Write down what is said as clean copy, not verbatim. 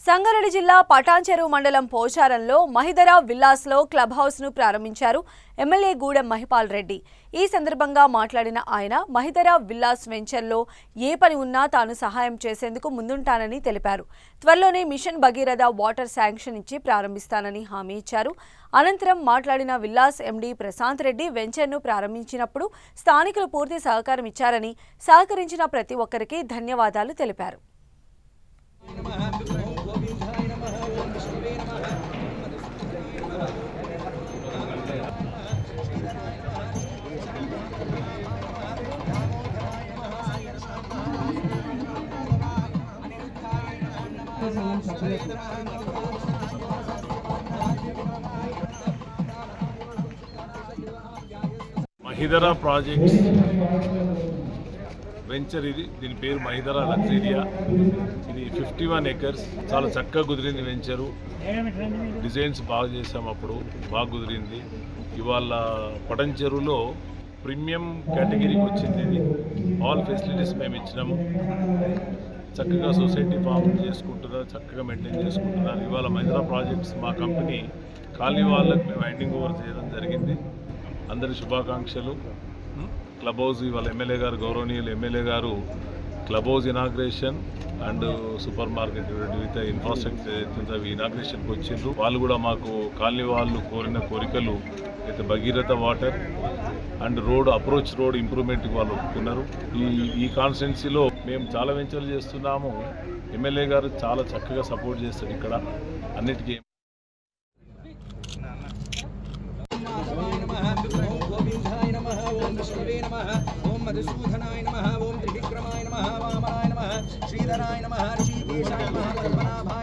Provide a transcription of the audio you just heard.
సంగారెడ్డి జిల్లా పటాన్చెరు మండలం పోచారంలో మహిదరా విల్లాస్లో క్లబ్ హౌస్ను ప్రారంభించారు ఎమ్మెల్యే గూడెం మహిపాల్ రెడ్డి. ఈ సందర్భంగా మాట్లాడిన ఆయన మహిదరా విల్లాస్ వెంచర్లో ఏ పని ఉన్నా తాను సహాయం చేసేందుకు ముందుంటానని తెలిపారు. త్వరలోనే మిషన్ భగీరథ వాటర్ శాంక్షన్ ఇచ్చి ప్రారంభిస్తానని హామీ ఇచ్చారు. అనంతరం మాట్లాడిన విల్లాస్ ఎండీ ప్రశాంత్ రెడ్డి వెంచర్ను ప్రారంభించినప్పుడు స్థానికులు పూర్తి సహకారం ఇచ్చారని, సహకరించిన ప్రతి ఒక్కరికి ధన్యవాదాలు తెలిపారు. మహిదరా ప్రాజెక్ట్స్ వెంచర్ ఇది. దీని పేరు మహిదరా లగ్జరియా. ఇది 51 acres. చాలా చక్కగా కుదిరింది వెంచరు. డిజైన్స్ బాగా చేసాం, అప్పుడు బాగా కుదిరింది. ఇవాళ పటంచెరులో ప్రీమియం కేటగిరీకి వచ్చింది. ఇది ఆల్ ఫెసిలిటీస్ మేము ఇచ్చినాము. చక్కగా సొసైటీ ఫామ్ చేసుకుంటున్నారు, చక్కగా మెయింటైన్ చేసుకుంటున్నారు. ఇవాళ మహిదరా ప్రాజెక్ట్స్ మా కంపెనీ కాలనీ వాళ్ళకి మేము హ్యాండింగ్ ఓవర్ చేయడం జరిగింది. అందరి శుభాకాంక్షలు. క్లబ్ హౌస్ ఇవాళ ఎమ్మెల్యే గారు, గౌరవనీయులు ఎమ్మెల్యే గారు club house inauguration and super market వివిధ ఇన్ఫ్రాస్ట్రక్చర్ అవి ఇనాగ్రేషన్కి వచ్చిండ్రు. వాళ్ళు కూడా మాకు కాలనీ వాళ్ళు కోరిన కోరికలు అయితే Bhagiratha water and road approach road ఇంప్రూవ్మెంట్కి వాళ్ళు ఒప్పుకున్నారు. ఈ కాన్స్టిట్యున్సీలో మేము చాలా వెంచర్లు చేస్తున్నాము. ఎమ్మెల్యే గారు చాలా చక్కగా సపోర్ట్ చేస్తారు ఇక్కడ అన్నిటికీ. ओम मधुसूदनाय नमः, ओम त्रिविक्रमाय नमः, वामनाय नमः, श्रीधराय नमः, ऋषिकेशाय नमः, पद्मनाभाय